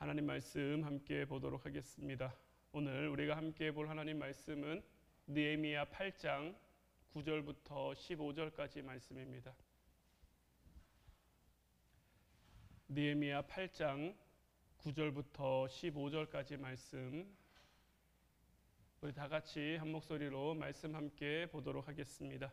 하나님 말씀 함께 보도록 하겠습니다. 오늘 우리가 함께 볼 하나님 말씀은 느헤미야 8장 9절부터 15절까지 말씀입니다. 느헤미야 8장 9절부터 15절까지 말씀, 우리 다 같이 한 목소리로 말씀 함께 보도록 하겠습니다.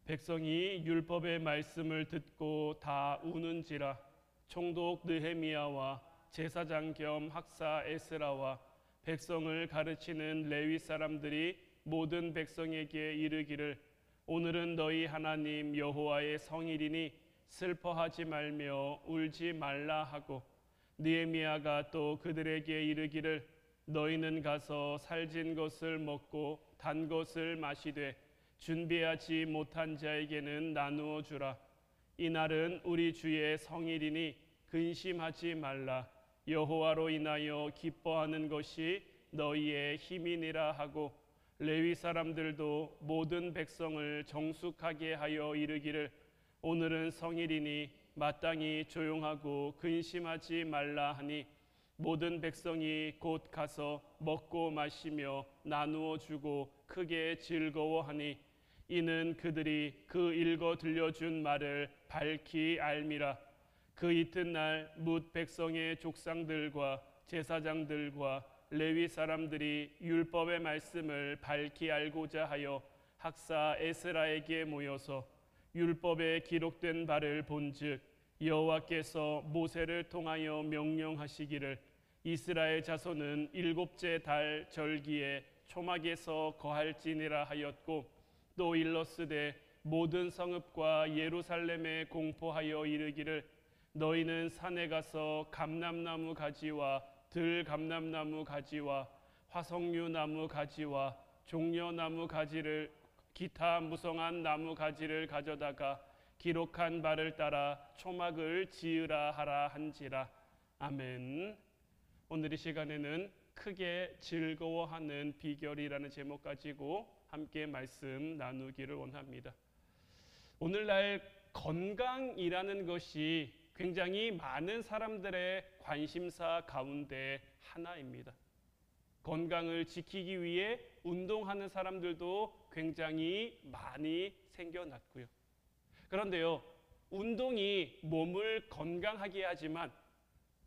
백성이 율법의 말씀을 듣고 다 우는지라. 총독 느헤미야와 제사장 겸 학사 에스라와 백성을 가르치는 레위 사람들이 모든 백성에게 이르기를, 오늘은 너희 하나님 여호와의 성일이니 슬퍼하지 말며 울지 말라 하고, 느헤미야가 또 그들에게 이르기를, 너희는 가서 살진 것을 먹고 단 것을 마시되 준비하지 못한 자에게는 나누어 주라. 이날은 우리 주의 성일이니 근심하지 말라. 여호와로 인하여 기뻐하는 것이 너희의 힘이니라 하고, 레위 사람들도 모든 백성을 정숙하게 하여 이르기를, 오늘은 성일이니 마땅히 조용하고 근심하지 말라 하니, 모든 백성이 곧 가서 먹고 마시며 나누어 주고 크게 즐거워하니, 이는 그들이 그 읽어 들려준 말을 밝히 알미라. 그 이튿날 뭇 백성의 족상들과 제사장들과 레위 사람들이 율법의 말씀을 밝히 알고자 하여 학사 에스라에게 모여서 율법에 기록된 바를 본즉, 여호와께서 모세를 통하여 명령하시기를, 이스라엘 자손은 일곱째 달 절기에 초막에서 거할지니라 하였고, 또 일렀으되 모든 성읍과 예루살렘에 공포하여 이르기를, 너희는 산에 가서 감람나무 가지와 들감람나무 가지와 화석류 나무 가지와 종려나무 가지를, 기타 무성한 나무 가지를 가져다가 기록한 바를 따라 초막을 지으라 하라 한지라. 아멘. 오늘 이 시간에는 크게 즐거워하는 비결이라는 제목 가지고 함께 말씀 나누기를 원합니다. 오늘날 건강이라는 것이 굉장히 많은 사람들의 관심사 가운데 하나입니다. 건강을 지키기 위해 운동하는 사람들도 굉장히 많이 생겨났고요. 그런데요, 운동이 몸을 건강하게 하지만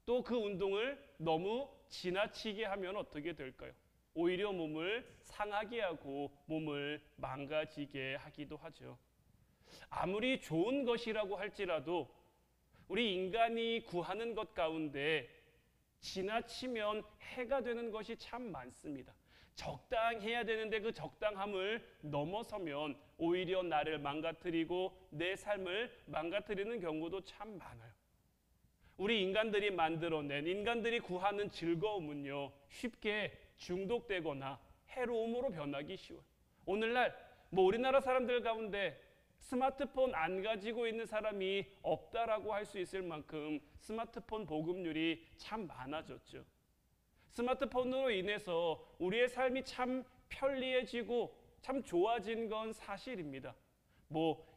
또 그 운동을 너무 지나치게 하면 어떻게 될까요? 오히려 몸을 상하게 하고 몸을 망가지게 하기도 하죠. 아무리 좋은 것이라고 할지라도 우리 인간이 구하는 것 가운데 지나치면 해가 되는 것이 참 많습니다. 적당해야 되는데 그 적당함을 넘어서면 오히려 나를 망가뜨리고 내 삶을 망가뜨리는 경우도 참 많아요. 우리 인간들이 만들어낸, 인간들이 구하는 즐거움은요, 쉽게 중독되거나 해로움으로 변하기 쉬워요. 오늘날 우리나라 사람들 가운데 스마트폰 안 가지고 있는 사람이 없다라고 할 수 있을 만큼 스마트폰 보급률이 참 많아졌죠. 스마트폰으로 인해서 우리의 삶이 참 편리해지고 참 좋아진 건 사실입니다.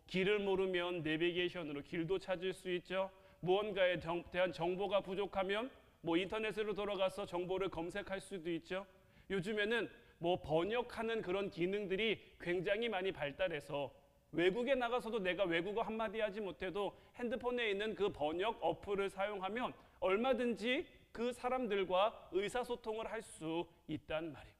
길을 모르면 내비게이션으로 길도 찾을 수 있죠. 무언가에 대한 정보가 부족하면 인터넷으로 들어가서 정보를 검색할 수도 있죠. 요즘에는 번역하는 그런 기능들이 굉장히 많이 발달해서 외국에 나가서도 내가 외국어 한마디 하지 못해도 핸드폰에 있는 그 번역 어플을 사용하면 얼마든지 그 사람들과 의사소통을 할 수 있단 말이에요.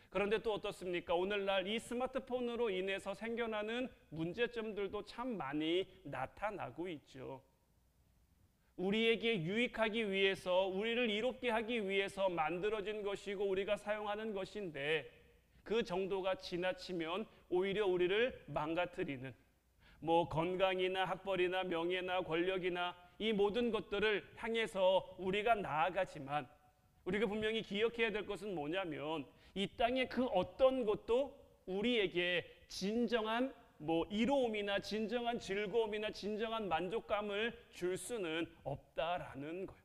그런데 또 어떻습니까? 오늘날 이 스마트폰으로 인해서 생겨나는 문제점들도 참 많이 나타나고 있죠. 우리에게 유익하기 위해서, 우리를 이롭게 하기 위해서 만들어진 것이고 우리가 사용하는 것인데, 그 정도가 지나치면 오히려 우리를 망가뜨리는, 건강이나 학벌이나 명예나 권력이나 이 모든 것들을 향해서 우리가 나아가지만, 우리가 분명히 기억해야 될 것은 뭐냐면, 이 땅의 그 어떤 것도 우리에게 진정한 이로움이나 진정한 즐거움이나 진정한 만족감을 줄 수는 없다라는 거예요.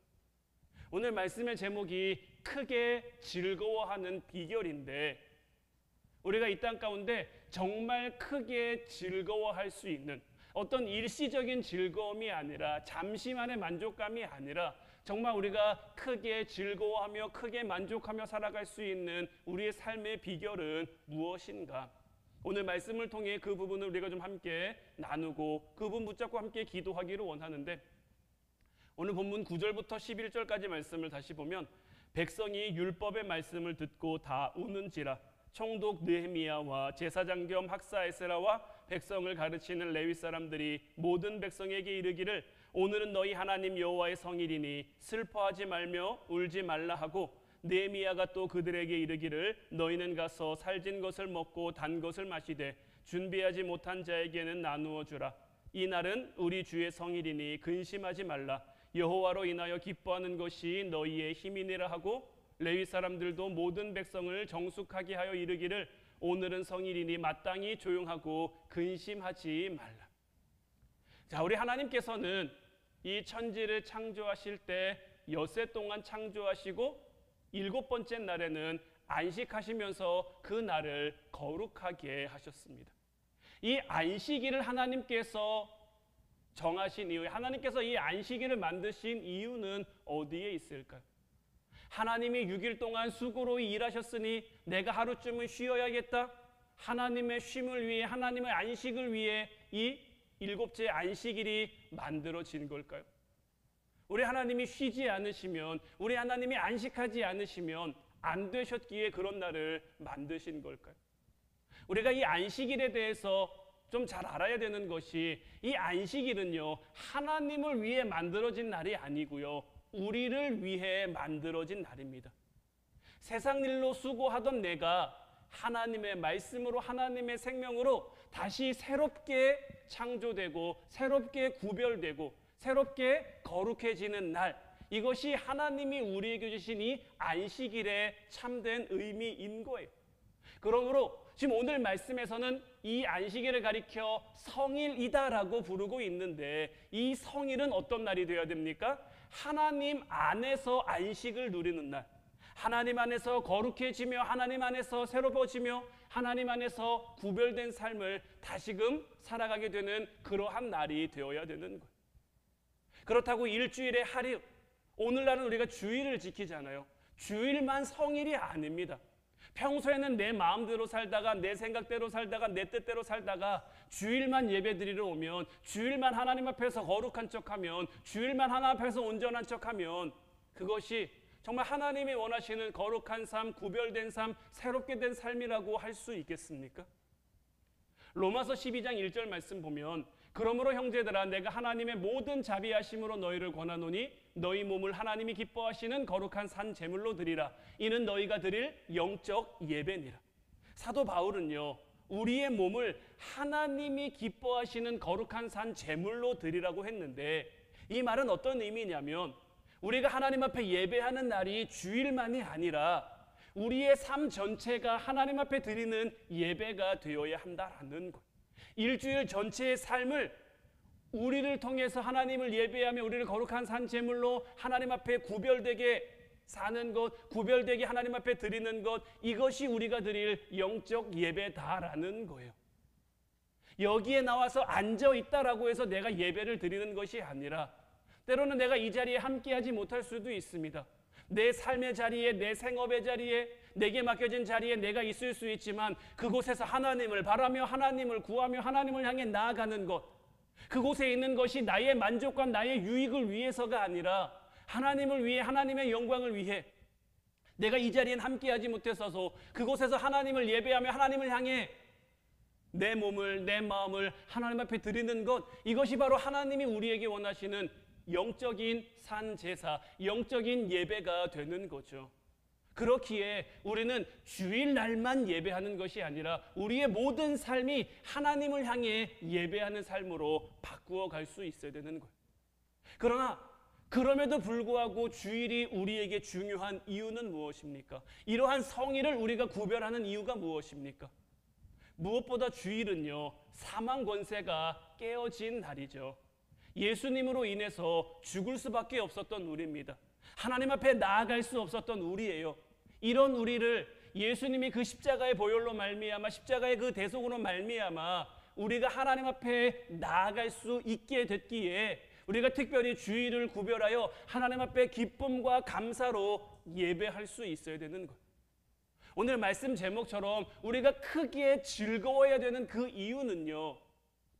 오늘 말씀의 제목이 크게 즐거워하는 비결인데, 우리가 이 땅 가운데 정말 크게 즐거워할 수 있는 어떤 일시적인 즐거움이 아니라, 잠시만의 만족감이 아니라 정말 우리가 크게 즐거워하며 크게 만족하며 살아갈 수 있는 우리의 삶의 비결은 무엇인가? 오늘 말씀을 통해 그 부분을 우리가 좀 함께 나누고 그 부분 붙잡고 함께 기도하기를 원하는데, 오늘 본문 9절부터 11절까지 말씀을 다시 보면 백성이 율법의 말씀을 듣고 다 우는지라 총독 느헤미야와 제사장 겸 학사 에스라와 백성을 가르치는 레위 사람들이 모든 백성에게 이르기를 오늘은 너희 하나님 여호와의 성일이니 슬퍼하지 말며 울지 말라 하고, 느헤미야가 또 그들에게 이르기를 너희는 가서 살진 것을 먹고 단 것을 마시되 준비하지 못한 자에게는 나누어 주라. 이 날은 우리 주의 성일이니 근심하지 말라. 여호와로 인하여 기뻐하는 것이 너희의 힘이니라 하고, 레위 사람들도 모든 백성을 정숙하게 하여 이르기를 오늘은 성일이니 마땅히 조용하고 근심하지 말라. 자, 우리 하나님께서는 이 천지를 창조하실 때 엿새 동안 창조하시고 7번째 날에는 안식하시면서 그 날을 거룩하게 하셨습니다. 이 안식일을 하나님께서 정하신 이유, 하나님께서 이 안식일을 만드신 이유는 어디에 있을까요? 하나님이 6일 동안 수고로 일하셨으니 내가 하루쯤은 쉬어야겠다. 하나님의 쉼을 위해, 하나님의 안식을 위해 이 7째 안식일이 만들어진 걸까요? 우리 하나님이 쉬지 않으시면, 우리 하나님이 안식하지 않으시면 안 되셨기에 그런 날을 만드신 걸까요? 우리가 이 안식일에 대해서 좀 잘 알아야 되는 것이, 이 안식일은요 하나님을 위해 만들어진 날이 아니고요 우리를 위해 만들어진 날입니다. 세상 일로 수고하던 내가 하나님의 말씀으로, 하나님의 생명으로 다시 새롭게 창조되고 새롭게 구별되고 새롭게 거룩해지는 날, 이것이 하나님이 우리에게 주신 이 안식일의 참된 의미인 거예요. 그러므로 지금 오늘 말씀에서는 이 안식일을 가리켜 성일이다라고 부르고 있는데, 이 성일은 어떤 날이 되어야 됩니까? 하나님 안에서 안식을 누리는 날, 하나님 안에서 거룩해지며 하나님 안에서 새로워지며 하나님 안에서 구별된 삶을 다시금 살아가게 되는 그러한 날이 되어야 되는 거예요. 그렇다고 일주일에 하루, 오늘날은 우리가 주일을 지키잖아요. 주일만 성일이 아닙니다. 평소에는 내 마음대로 살다가, 내 생각대로 살다가, 내 뜻대로 살다가 주일만 예배드리러 오면, 주일만 하나님 앞에서 거룩한 척하면, 주일만 하나님 앞에서 온전한 척하면 그것이 정말 하나님이 원하시는 거룩한 삶, 구별된 삶, 새롭게 된 삶이라고 할 수 있겠습니까? 로마서 12장 1절 말씀 보면 그러므로 형제들아 내가 하나님의 모든 자비하심으로 너희를 권하노니 너희 몸을 하나님이 기뻐하시는 거룩한 산 제물로 드리라. 이는 너희가 드릴 영적 예배니라. 사도 바울은요 우리의 몸을 하나님이 기뻐하시는 거룩한 산 제물로 드리라고 했는데, 이 말은 어떤 의미냐면 우리가 하나님 앞에 예배하는 날이 주일만이 아니라 우리의 삶 전체가 하나님 앞에 드리는 예배가 되어야 한다라는 것. 일주일 전체의 삶을 우리를 통해서 하나님을 예배하며 우리를 거룩한 산 제물로 하나님 앞에 구별되게 사는 것, 구별되게 하나님 앞에 드리는 것, 이것이 우리가 드릴 영적 예배다라는 거예요. 여기에 나와서 앉아 있다라고 해서 내가 예배를 드리는 것이 아니라, 때로는 내가 이 자리에 함께하지 못할 수도 있습니다. 내 삶의 자리에, 내 생업의 자리에, 내게 맡겨진 자리에 내가 있을 수 있지만 그곳에서 하나님을 바라며 하나님을 구하며 하나님을 향해 나아가는 것, 그곳에 있는 것이 나의 만족과 나의 유익을 위해서가 아니라 하나님을 위해, 하나님의 영광을 위해 내가 이 자리엔 함께하지 못했어서 그곳에서 하나님을 예배하며 하나님을 향해 내 몸을, 내 마음을 하나님 앞에 드리는 것, 이것이 바로 하나님이 우리에게 원하시는 영적인 산제사, 영적인 예배가 되는 거죠. 그렇기에 우리는 주일날만 예배하는 것이 아니라 우리의 모든 삶이 하나님을 향해 예배하는 삶으로 바꾸어 갈 수 있어야 되는 거예요. 그러나 그럼에도 불구하고 주일이 우리에게 중요한 이유는 무엇입니까? 이러한 성일을 우리가 구별하는 이유가 무엇입니까? 무엇보다 주일은요 사망 권세가 깨어진 날이죠. 예수님으로 인해서 죽을 수밖에 없었던 우리입니다. 하나님 앞에 나아갈 수 없었던 우리예요. 이런 우리를 예수님이 그 십자가의 보혈로 말미암아, 십자가의 그 대속으로 말미암아 우리가 하나님 앞에 나아갈 수 있게 됐기에 우리가 특별히 주일을 구별하여 하나님 앞에 기쁨과 감사로 예배할 수 있어야 되는 것. 오늘 말씀 제목처럼 우리가 크게 즐거워야 되는 그 이유는요,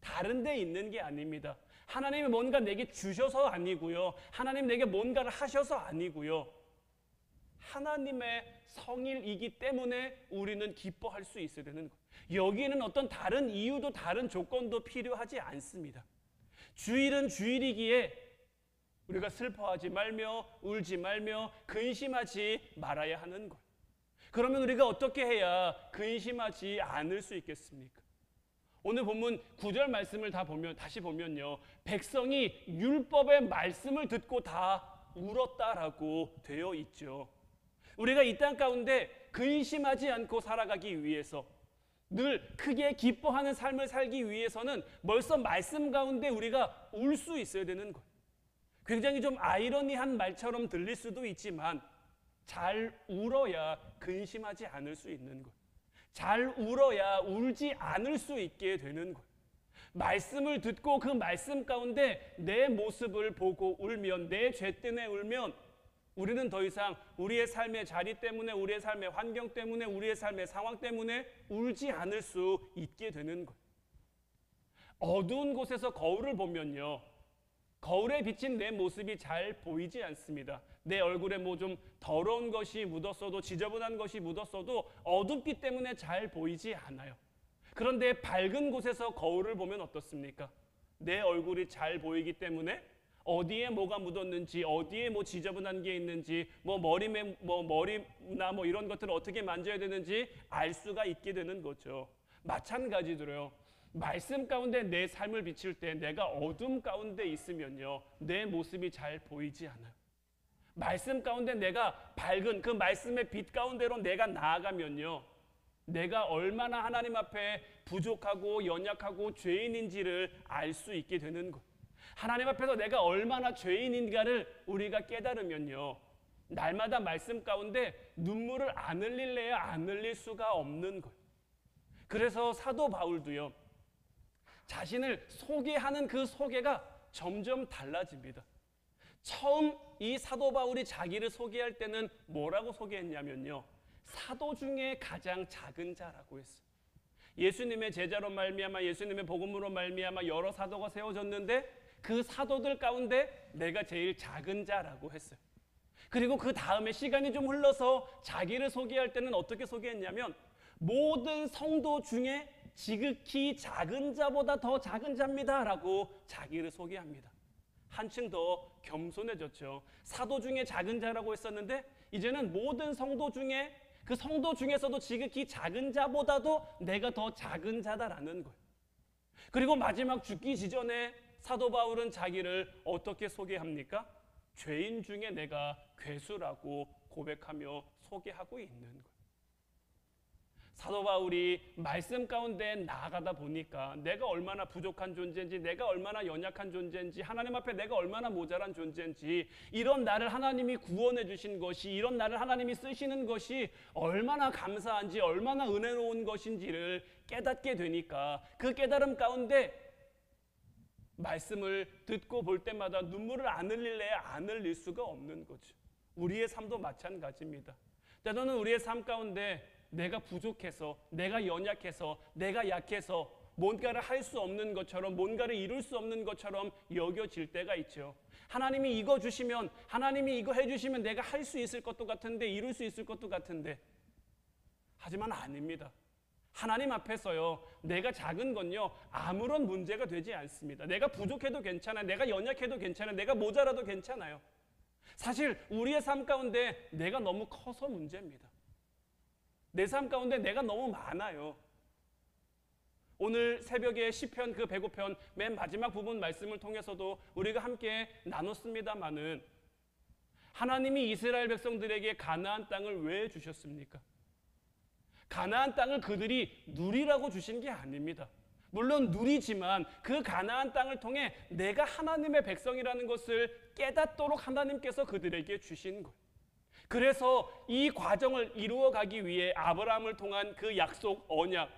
다른 데 있는 게 아닙니다. 하나님이 뭔가 내게 주셔서 아니고요, 하나님 내게 뭔가를 하셔서 아니고요, 하나님의 성일이기 때문에 우리는 기뻐할 수 있어야 되는 것. 여기에는 어떤 다른 이유도 다른 조건도 필요하지 않습니다. 주일은 주일이기에 우리가 슬퍼하지 말며 울지 말며 근심하지 말아야 하는 것. 그러면 우리가 어떻게 해야 근심하지 않을 수 있겠습니까? 오늘 본문 9절 말씀을 다시 보면요, 백성이 율법의 말씀을 듣고 다 울었다라고 되어 있죠. 우리가 이 땅 가운데 근심하지 않고 살아가기 위해서, 늘 크게 기뻐하는 삶을 살기 위해서는 벌써 말씀 가운데 우리가 울 수 있어야 되는 것. 굉장히 좀 아이러니한 말처럼 들릴 수도 있지만 잘 울어야 근심하지 않을 수 있는 것. 잘 울어야 울지 않을 수 있게 되는 것. 말씀을 듣고 그 말씀 가운데 내 모습을 보고 울면, 내 죄 때문에 울면 우리는 더 이상 우리의 삶의 자리 때문에, 우리의 삶의 환경 때문에, 우리의 삶의 상황 때문에 울지 않을 수 있게 되는 것. 어두운 곳에서 거울을 보면요, 거울에 비친 내 모습이 잘 보이지 않습니다. 내 얼굴에 뭐 좀 더러운 것이 묻었어도, 지저분한 것이 묻었어도 어둡기 때문에 잘 보이지 않아요. 그런데 밝은 곳에서 거울을 보면 어떻습니까? 내 얼굴이 잘 보이기 때문에 어디에 뭐가 묻었는지, 어디에 뭐 지저분한 게 있는지, 머리나 이런 것들을 어떻게 만져야 되는지 알 수가 있게 되는 거죠. 마찬가지로요, 말씀 가운데 내 삶을 비칠 때 내가 어둠 가운데 있으면요, 내 모습이 잘 보이지 않아요. 말씀 가운데 내가 밝은 그 말씀의 빛 가운데로 내가 나아가면요, 내가 얼마나 하나님 앞에 부족하고 연약하고 죄인인지를 알 수 있게 되는 것. 하나님 앞에서 내가 얼마나 죄인인가를 우리가 깨달으면요, 날마다 말씀 가운데 눈물을 안 흘릴래야 안 흘릴 수가 없는 것. 그래서 사도 바울도요, 자신을 소개하는 그 소개가 점점 달라집니다. 처음 이 사도 바울이 자기를 소개할 때는 뭐라고 소개했냐면요, 사도 중에 가장 작은 자라고 했어요. 예수님의 제자로 말미암아, 예수님의 복음으로 말미암아 여러 사도가 세워졌는데 그 사도들 가운데 내가 제일 작은 자라고 했어요. 그리고 그 다음에 시간이 좀 흘러서 자기를 소개할 때는 어떻게 소개했냐면, 모든 성도 중에 지극히 작은 자보다 더 작은 자입니다 라고 자기를 소개합니다. 한층 더 겸손해졌죠. 사도 중에 작은 자라고 했었는데 이제는 모든 성도 중에, 그 성도 중에서도 지극히 작은 자보다도 내가 더 작은 자다라는 거예요. 그리고 마지막 죽기 직전에 사도 바울은 자기를 어떻게 소개합니까? 죄인 중에 내가 괴수라고 고백하며 소개하고 있는 거예요. 사도 바울이 말씀 가운데 나아가다 보니까 내가 얼마나 부족한 존재인지, 내가 얼마나 연약한 존재인지, 하나님 앞에 내가 얼마나 모자란 존재인지, 이런 나를 하나님이 구원해 주신 것이, 이런 나를 하나님이 쓰시는 것이 얼마나 감사한지, 얼마나 은혜로운 것인지를 깨닫게 되니까 그 깨달음 가운데 말씀을 듣고 볼 때마다 눈물을 안 흘릴래야 안 흘릴 수가 없는 거죠. 우리의 삶도 마찬가지입니다. 때로는 우리의 삶 가운데 내가 부족해서, 내가 연약해서, 내가 약해서 뭔가를 할 수 없는 것처럼, 뭔가를 이룰 수 없는 것처럼 여겨질 때가 있죠. 하나님이 이거 주시면, 하나님이 이거 해주시면 내가 할 수 있을 것도 같은데, 이룰 수 있을 것도 같은데, 하지만 아닙니다. 하나님 앞에서요, 내가 작은 건요 아무런 문제가 되지 않습니다. 내가 부족해도 괜찮아요. 내가 연약해도 괜찮아요. 내가 모자라도 괜찮아요. 사실 우리의 삶 가운데 내가 너무 커서 문제입니다. 내 삶 가운데 내가 너무 많아요. 오늘 새벽에 시편 그 105편 맨 마지막 부분 말씀을 통해서도 우리가 함께 나눴습니다마는, 하나님이 이스라엘 백성들에게 가나안 땅을 왜 주셨습니까? 가나안 땅을 그들이 누리라고 주신 게 아닙니다. 물론 누리지만 그 가나안 땅을 통해 내가 하나님의 백성이라는 것을 깨닫도록 하나님께서 그들에게 주신 거예요. 그래서 이 과정을 이루어가기 위해 아브라함을 통한 그 약속 언약,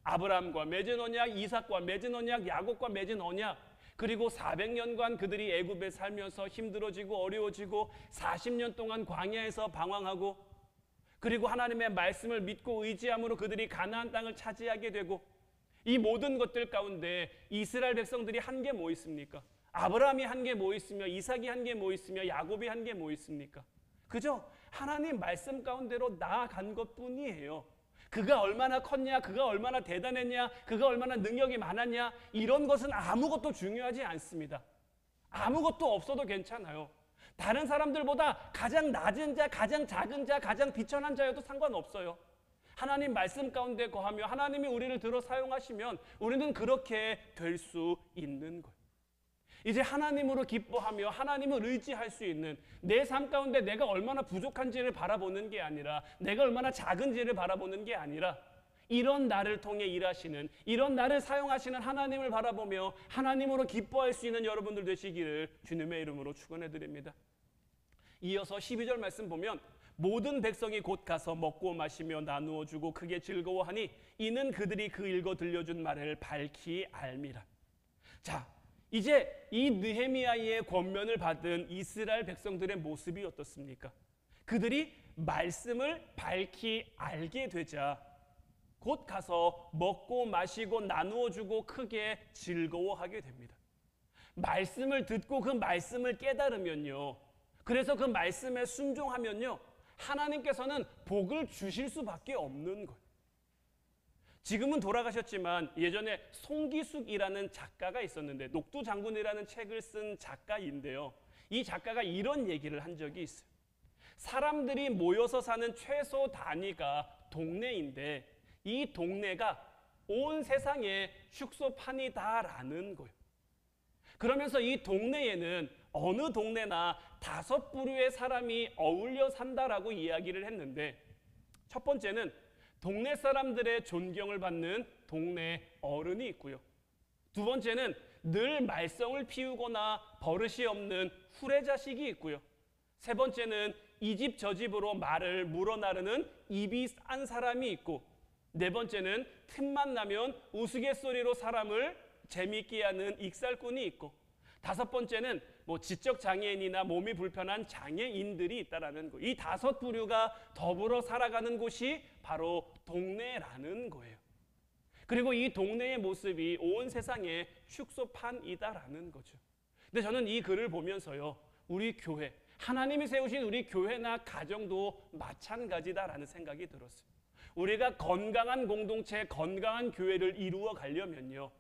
아브라함과 맺은 언약, 이삭과 맺은 언약, 야곱과 맺은 언약, 그리고 400년간 그들이 애굽에 살면서 힘들어지고 어려워지고 40년 동안 광야에서 방황하고 그리고 하나님의 말씀을 믿고 의지함으로 그들이 가나안 땅을 차지하게 되고 이 모든 것들 가운데 이스라엘 백성들이 한 게 뭐 있습니까? 아브라함이 한 게 뭐 있으며 이삭이 한 게 뭐 있으며 야곱이 한 게 뭐 있습니까? 그저 하나님 말씀 가운데로 나아간 것뿐이에요. 그가 얼마나 컸냐, 그가 얼마나 대단했냐, 그가 얼마나 능력이 많았냐 이런 것은 아무것도 중요하지 않습니다. 아무것도 없어도 괜찮아요. 다른 사람들보다 가장 낮은 자, 가장 작은 자, 가장 비천한 자여도 상관없어요. 하나님 말씀 가운데 거하며 하나님이 우리를 들어 사용하시면 우리는 그렇게 될 수 있는 거예요. 이제 하나님으로 기뻐하며 하나님을 의지할 수 있는 내 삶 가운데 내가 얼마나 부족한지를 바라보는 게 아니라 내가 얼마나 작은지를 바라보는 게 아니라 이런 나를 통해 일하시는 이런 나를 사용하시는 하나님을 바라보며 하나님으로 기뻐할 수 있는 여러분들 되시기를 주님의 이름으로 축원해 드립니다. 이어서 12절 말씀 보면 모든 백성이 곧 가서 먹고 마시며 나누어 주고 크게 즐거워하니 이는 그들이 그 읽어 들려준 말을 밝히 알미라. 자, 이제 이 느헤미야의 권면을 받은 이스라엘 백성들의 모습이 어떻습니까? 그들이 말씀을 밝히 알게 되자 곧 가서 먹고 마시고 나누어 주고 크게 즐거워하게 됩니다. 말씀을 듣고 그 말씀을 깨달으면요, 그래서 그 말씀에 순종하면요, 하나님께서는 복을 주실 수밖에 없는 거예요. 지금은 돌아가셨지만 예전에 송기숙이라는 작가가 있었는데 녹두장군이라는 책을 쓴 작가인데요. 이 작가가 이런 얘기를 한 적이 있어요. 사람들이 모여서 사는 최소 단위가 동네인데 이 동네가 온 세상의 축소판이다라는 거예요. 그러면서 이 동네에는 어느 동네나 5부류의 사람이 어울려 산다라고 이야기를 했는데 첫 번째는 동네 사람들의 존경을 받는 동네 어른이 있고요. 두 번째는 늘 말썽을 피우거나 버릇이 없는 후레자식이 있고요. 세 번째는 이 집 저 집으로 말을 물어나르는 입이 싼 사람이 있고 네 번째는 틈만 나면 우스갯소리로 사람을 재미있게 하는 익살꾼이 있고 다섯 번째는 지적 장애인이나 몸이 불편한 장애인들이 있다라는 거. 이 5부류가 더불어 살아가는 곳이 바로 동네라는 거예요. 그리고 이 동네의 모습이 온 세상의 축소판이다라는 거죠. 근데 저는 이 글을 보면서요, 우리 교회, 하나님이 세우신 우리 교회나 가정도 마찬가지다라는 생각이 들었어요. 우리가 건강한 공동체, 건강한 교회를 이루어 가려면요,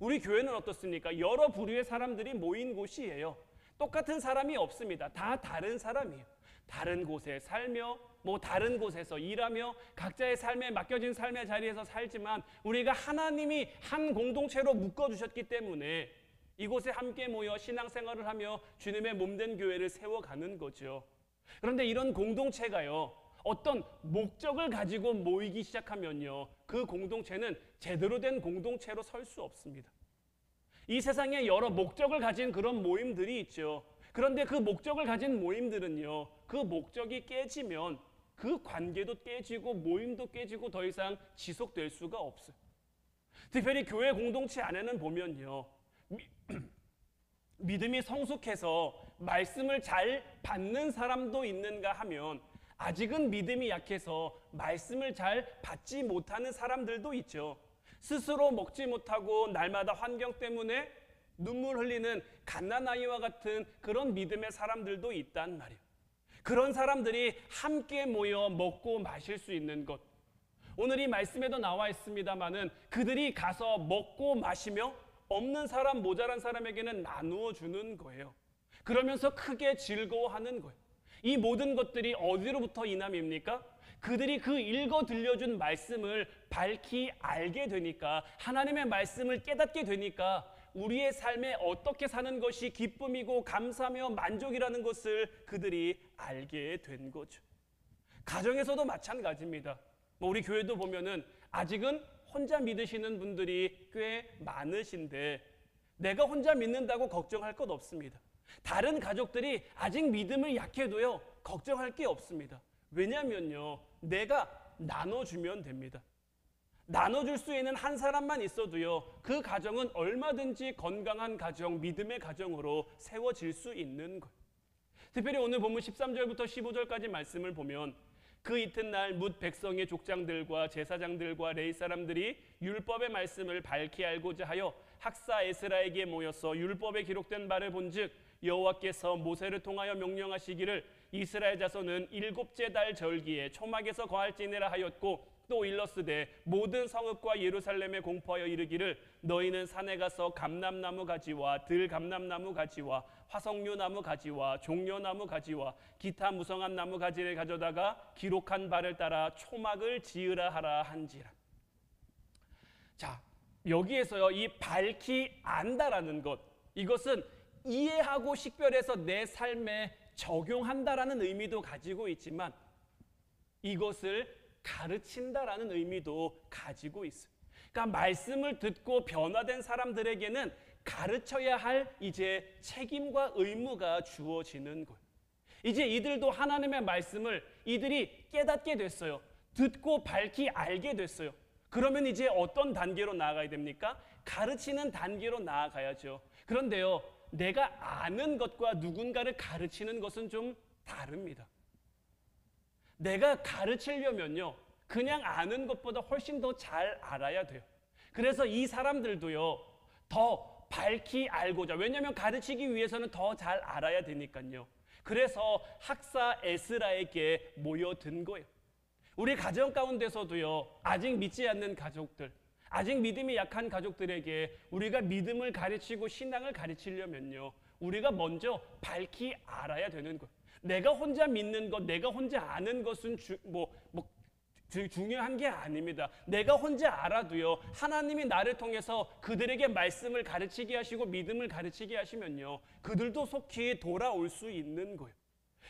우리 교회는 어떻습니까? 여러 부류의 사람들이 모인 곳이에요. 똑같은 사람이 없습니다. 다 다른 사람이에요. 다른 곳에 살며 다른 곳에서 일하며 각자의 삶에 맡겨진 삶의 자리에서 살지만 우리가 하나님이 한 공동체로 묶어주셨기 때문에 이곳에 함께 모여 신앙생활을 하며 주님의 몸된 교회를 세워가는 거죠. 그런데 이런 공동체가요, 어떤 목적을 가지고 모이기 시작하면요, 그 공동체는 제대로 된 공동체로 설 수 없습니다. 이 세상에 여러 목적을 가진 그런 모임들이 있죠. 그런데 그 목적을 가진 모임들은요, 그 목적이 깨지면 그 관계도 깨지고 모임도 깨지고 더 이상 지속될 수가 없어요. 특별히 교회 공동체 안에는 보면요, 믿음이 성숙해서 말씀을 잘 받는 사람도 있는가 하면 아직은 믿음이 약해서 말씀을 잘 받지 못하는 사람들도 있죠. 스스로 먹지 못하고 날마다 환경 때문에 눈물 흘리는 갓난아이와 같은 그런 믿음의 사람들도 있단 말이에요. 그런 사람들이 함께 모여 먹고 마실 수 있는 것, 오늘 이 말씀에도 나와 있습니다마는 그들이 가서 먹고 마시며 없는 사람, 모자란 사람에게는 나누어 주는 거예요. 그러면서 크게 즐거워하는 거예요. 이 모든 것들이 어디로부터 이남입니까? 그들이 그 읽어 들려준 말씀을 밝히 알게 되니까, 하나님의 말씀을 깨닫게 되니까 우리의 삶에 어떻게 사는 것이 기쁨이고 감사며 만족이라는 것을 그들이 알게 된 거죠. 가정에서도 마찬가지입니다. 우리 교회도 보면은 아직은 혼자 믿으시는 분들이 꽤 많으신데 내가 혼자 믿는다고 걱정할 것 없습니다. 다른 가족들이 아직 믿음을 약해도요, 걱정할 게 없습니다. 왜냐면요, 내가 나눠주면 됩니다. 나눠줄 수 있는 한 사람만 있어도요, 그 가정은 얼마든지 건강한 가정, 믿음의 가정으로 세워질 수 있는 거예요. 특별히 오늘 본문 13절부터 15절까지 말씀을 보면 그 이튿날 뭇 백성의 족장들과 제사장들과 레위 사람들이 율법의 말씀을 밝히 알고자 하여 학사 에스라에게 모여서 율법에 기록된 바를 본즉 여호와께서 모세를 통하여 명령하시기를 이스라엘 자손은 일곱째 달 절기에 초막에서 거할지니라 하였고 또 일러스되 모든 성읍과 예루살렘에 공포하여 이르기를 너희는 산에 가서 감람나무 가지와 들감람나무 가지와 화석류나무 가지와 종려나무 가지와 기타 무성한 나무 가지를 가져다가 기록한 바를 따라 초막을 지으라 하라 한지라. 자, 여기에서요, 이 밝히 안다라는 것, 이것은 이해하고 식별해서 내 삶에 적용한다라는 의미도 가지고 있지만 이것을 가르친다라는 의미도 가지고 있어요. 그러니까 말씀을 듣고 변화된 사람들에게는 가르쳐야 할 이제 책임과 의무가 주어지는 거예요. 이제 이들도 하나님의 말씀을 이들이 깨닫게 됐어요. 듣고 밝히 알게 됐어요. 그러면 이제 어떤 단계로 나아가야 됩니까? 가르치는 단계로 나아가야죠. 그런데요, 내가 아는 것과 누군가를 가르치는 것은 좀 다릅니다. 내가 가르치려면요, 그냥 아는 것보다 훨씬 더 잘 알아야 돼요. 그래서 이 사람들도요, 더 밝히 알고자, 왜냐하면 가르치기 위해서는 더 잘 알아야 되니까요. 그래서 학사 에스라에게 모여든 거예요. 우리 가정 가운데서도요, 아직 믿지 않는 가족들, 아직 믿음이 약한 가족들에게 우리가 믿음을 가르치고 신앙을 가르치려면요, 우리가 먼저 밝히 알아야 되는 거예요. 내가 혼자 믿는 것, 내가 혼자 아는 것은 중요한 게 아닙니다. 내가 혼자 알아도요, 하나님이 나를 통해서 그들에게 말씀을 가르치게 하시고 믿음을 가르치게 하시면요, 그들도 속히 돌아올 수 있는 거예요.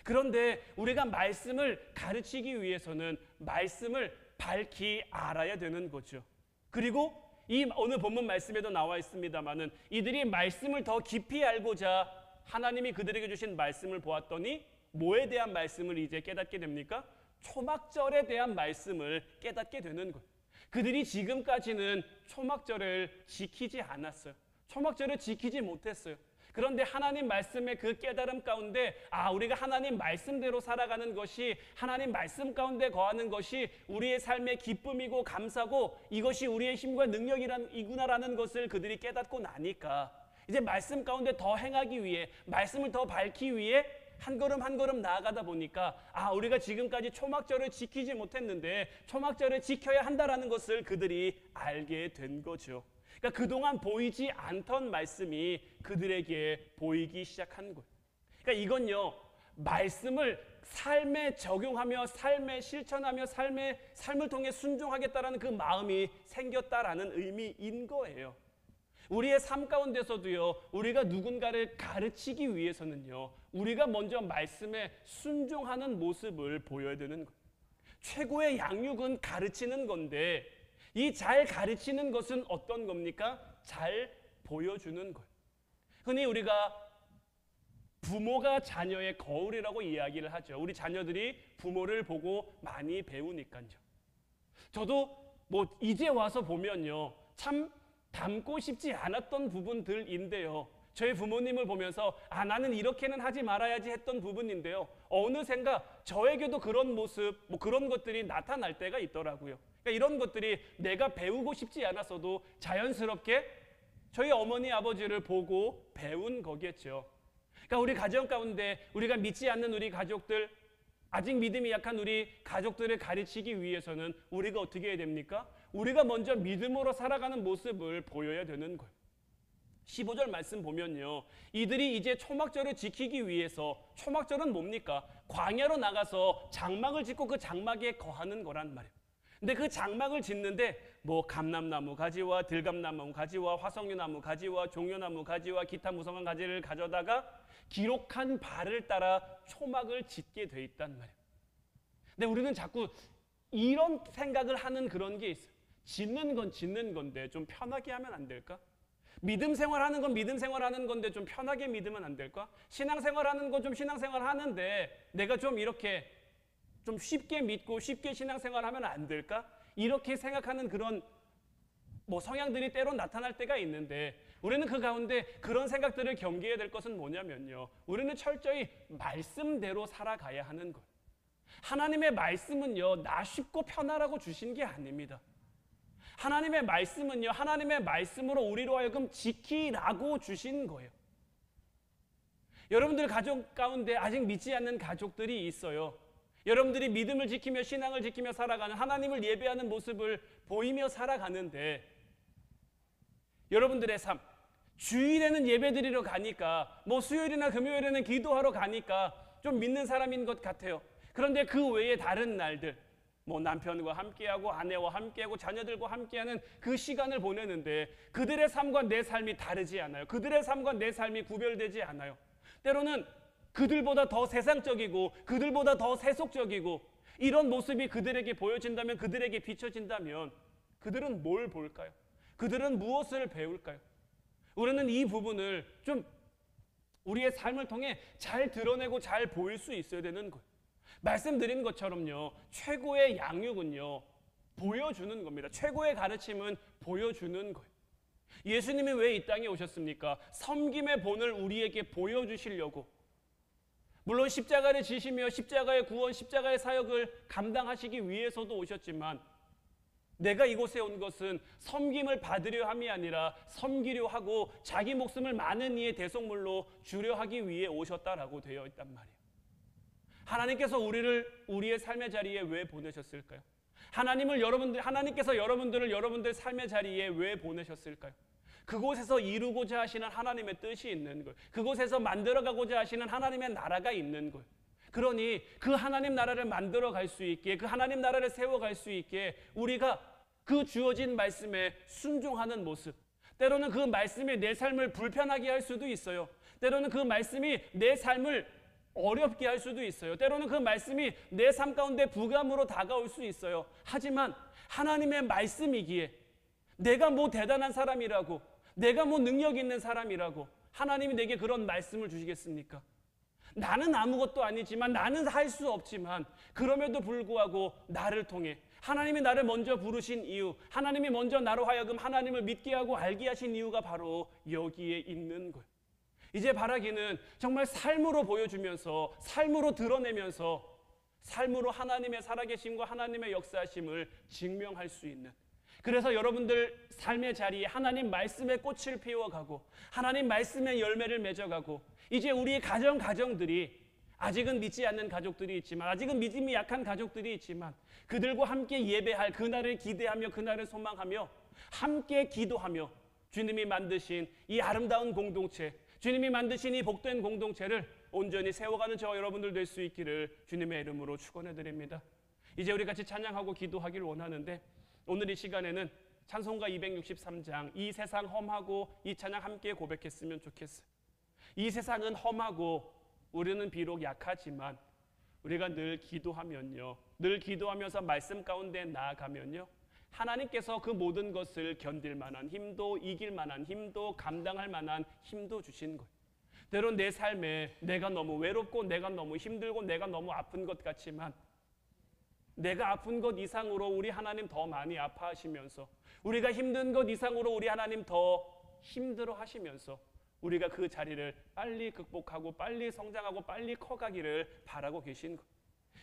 그런데 우리가 말씀을 가르치기 위해서는 말씀을 밝히 알아야 되는 거죠. 그리고 이 오늘 본문 말씀에도 나와 있습니다만은 이들이 말씀을 더 깊이 알고자 하나님이 그들에게 주신 말씀을 보았더니 뭐에 대한 말씀을 이제 깨닫게 됩니까? 초막절에 대한 말씀을 깨닫게 되는 거예요. 그들이 지금까지는 초막절을 지키지 않았어요. 초막절을 지키지 못했어요. 그런데 하나님 말씀의 그 깨달음 가운데 우리가 하나님 말씀대로 살아가는 것이, 하나님 말씀 가운데 거하는 것이 우리의 삶의 기쁨이고 감사고 이것이 우리의 힘과 능력이구나라는 것을 그들이 깨닫고 나니까 이제 말씀 가운데 더 행하기 위해, 말씀을 더 밝히기 위해 한 걸음 한 걸음 나아가다 보니까 우리가 지금까지 초막절을 지키지 못했는데 초막절을 지켜야 한다라는 것을 그들이 알게 된 거죠. 그러니까 그동안 보이지 않던 말씀이 그들에게 보이기 시작한 거예요. 그러니까 이건요, 말씀을 삶에 적용하며 삶에 실천하며 삶을 통해 순종하겠다라는 그 마음이 생겼다라는 의미인 거예요. 우리의 삶 가운데서도요, 우리가 누군가를 가르치기 위해서는요, 우리가 먼저 말씀에 순종하는 모습을 보여야 되는 거예요. 최고의 양육은 가르치는 건데 이 잘 가르치는 것은 어떤 겁니까? 잘 보여주는 거예요. 흔히 우리가 부모가 자녀의 거울이라고 이야기를 하죠. 우리 자녀들이 부모를 보고 많이 배우니까요. 저도 이제 와서 보면요, 참 닮고 싶지 않았던 부분들인데요, 저희 부모님을 보면서 나는 이렇게는 하지 말아야지 했던 부분인데요, 어느샌가 저에게도 그런 모습, 그런 것들이 나타날 때가 있더라고요. 그러니까 이런 것들이 내가 배우고 싶지 않았어도 자연스럽게 저희 어머니 아버지를 보고 배운 거겠죠. 그러니까 우리 가정 가운데 우리가 믿지 않는 우리 가족들, 아직 믿음이 약한 우리 가족들을 가르치기 위해서는 우리가 어떻게 해야 됩니까? 우리가 먼저 믿음으로 살아가는 모습을 보여야 되는 거예요. 15절 말씀 보면요, 이들이 이제 초막절을 지키기 위해서, 초막절은 뭡니까? 광야로 나가서 장막을 짓고 그 장막에 거하는 거란 말이에요. 근데 그 장막을 짓는데 감람나무 가지와 들감나무 가지와 화석류나무 가지와 종려나무 가지와 기타 무성한 가지를 가져다가 기록한 바를 따라 초막을 짓게 돼 있단 말이에요. 근데 우리는 자꾸 이런 생각을 하는 그런 게 있어요. 짓는 건 짓는 건데 좀 편하게 하면 안 될까? 믿음 생활하는 건 믿음 생활하는 건데 좀 편하게 믿으면 안 될까? 신앙 생활하는 건 좀 신앙 생활하는데 내가 좀 이렇게 좀 쉽게 믿고 쉽게 신앙 생활하면 안 될까? 이렇게 생각하는 그런 성향들이 때로 나타날 때가 있는데, 우리는 그 가운데 그런 생각들을 경계해야 될 것은 뭐냐면요, 우리는 철저히 말씀대로 살아가야 하는 거예요. 하나님의 말씀은요, 나 쉽고 편하라고 주신 게 아닙니다. 하나님의 말씀은요, 하나님의 말씀으로 우리로 하여금 지키라고 주신 거예요. 여러분들 가족 가운데 아직 믿지 않는 가족들이 있어요. 여러분들이 믿음을 지키며 신앙을 지키며 살아가는, 하나님을 예배하는 모습을 보이며 살아가는데, 여러분들의 삶, 주일에는 예배드리러 가니까, 수요일이나 금요일에는 기도하러 가니까 좀 믿는 사람인 것 같아요. 그런데 그 외에 다른 날들, 남편과 함께하고 아내와 함께하고 자녀들과 함께하는 그 시간을 보내는데 그들의 삶과 내 삶이 다르지 않아요. 그들의 삶과 내 삶이 구별되지 않아요. 때로는 그들보다 더 세상적이고 그들보다 더 세속적이고 이런 모습이 그들에게 보여진다면, 그들에게 비춰진다면 그들은 뭘 볼까요? 그들은 무엇을 배울까요? 우리는 이 부분을 좀 우리의 삶을 통해 잘 드러내고 잘 보일 수 있어야 되는 거예요. 말씀드린 것처럼요, 최고의 양육은요, 보여주는 겁니다. 최고의 가르침은 보여주는 거예요. 예수님이 왜 이 땅에 오셨습니까? 섬김의 본을 우리에게 보여주시려고. 물론 십자가를 지시며 십자가의 구원, 십자가의 사역을 감당하시기 위해서도 오셨지만, 내가 이곳에 온 것은 섬김을 받으려 함이 아니라 섬기려 하고 자기 목숨을 많은 이의 대속물로 주려 하기 위해 오셨다라고 되어 있단 말이에요. 하나님께서 우리를 우리의 삶의 자리에 왜 보내셨을까요? 하나님께서 여러분들을 여러분들 삶의 자리에 왜 보내셨을까요? 그곳에서 이루고자 하시는 하나님의 뜻이 있는 거예요. 그곳에서 만들어가고자 하시는 하나님의 나라가 있는 거예요. 그러니 그 하나님 나라를 만들어갈 수 있게, 그 하나님 나라를 세워갈 수 있게 우리가 그 주어진 말씀에 순종하는 모습, 때로는 그 말씀이 내 삶을 불편하게 할 수도 있어요. 때로는 그 말씀이 내 삶을 어렵게 할 수도 있어요. 때로는 그 말씀이 내 삶 가운데 부감으로 다가올 수 있어요. 하지만 하나님의 말씀이기에 내가 대단한 사람이라고, 내가 능력 있는 사람이라고 하나님이 내게 그런 말씀을 주시겠습니까? 나는 아무것도 아니지만, 나는 할 수 없지만, 그럼에도 불구하고 나를 통해 하나님이 나를 먼저 부르신 이유, 하나님이 먼저 나로 하여금 하나님을 믿게 하고 알게 하신 이유가 바로 여기에 있는 거예요. 이제 바라기는 정말 삶으로 보여주면서, 삶으로 드러내면서, 삶으로 하나님의 살아계심과 하나님의 역사하심을 증명할 수 있는, 그래서 여러분들 삶의 자리에 하나님 말씀의 꽃을 피워가고 하나님 말씀의 열매를 맺어가고, 이제 우리의 가정들이, 아직은 믿지 않는 가족들이 있지만, 아직은 믿음이 약한 가족들이 있지만, 그들과 함께 예배할 그날을 기대하며 그날을 소망하며 함께 기도하며 주님이 만드신 이 아름다운 공동체, 주님이 만드신 이 복된 공동체를 온전히 세워가는 저와 여러분들 될 수 있기를 주님의 이름으로 축원해드립니다. 이제 우리 같이 찬양하고 기도하기를 원하는데, 오늘 이 시간에는 찬송가 263장 이 세상 험하고 이 찬양 함께 고백했으면 좋겠어요. 이 세상은 험하고 우리는 비록 약하지만 우리가 늘 기도하면요, 늘 기도하면서 말씀 가운데 나아가면요, 하나님께서 그 모든 것을 견딜 만한 힘도, 이길 만한 힘도, 감당할 만한 힘도 주신 거예요. 때론 내 삶에 내가 너무 외롭고 내가 너무 힘들고 내가 너무 아픈 것 같지만, 내가 아픈 것 이상으로 우리 하나님 더 많이 아파하시면서, 우리가 힘든 것 이상으로 우리 하나님 더 힘들어 하시면서 우리가 그 자리를 빨리 극복하고 빨리 성장하고 빨리 커가기를 바라고 계신 것.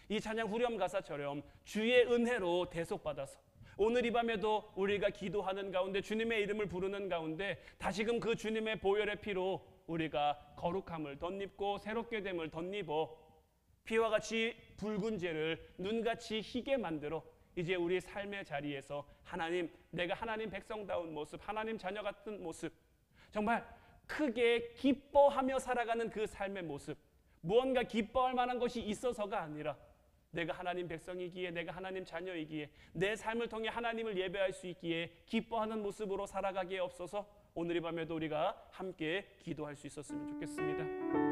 이 찬양 후렴 가사처럼 주의 은혜로 대속받아서 오늘 이 밤에도 우리가 기도하는 가운데, 주님의 이름을 부르는 가운데 다시금 그 주님의 보혈의 피로 우리가 거룩함을 덧입고 새롭게 됨을 덧입어 피와 같이 붉은 죄를 눈같이 희게 만들어 이제 우리 삶의 자리에서 하나님, 내가 하나님 백성다운 모습, 하나님 자녀 같은 모습, 정말 크게 기뻐하며 살아가는 그 삶의 모습, 무언가 기뻐할 만한 것이 있어서가 아니라 내가 하나님 백성이기에, 내가 하나님 자녀이기에, 내 삶을 통해 하나님을 예배할 수 있기에 기뻐하는 모습으로 살아가기에 없어서 오늘 이 밤에도 우리가 함께 기도할 수 있었으면 좋겠습니다.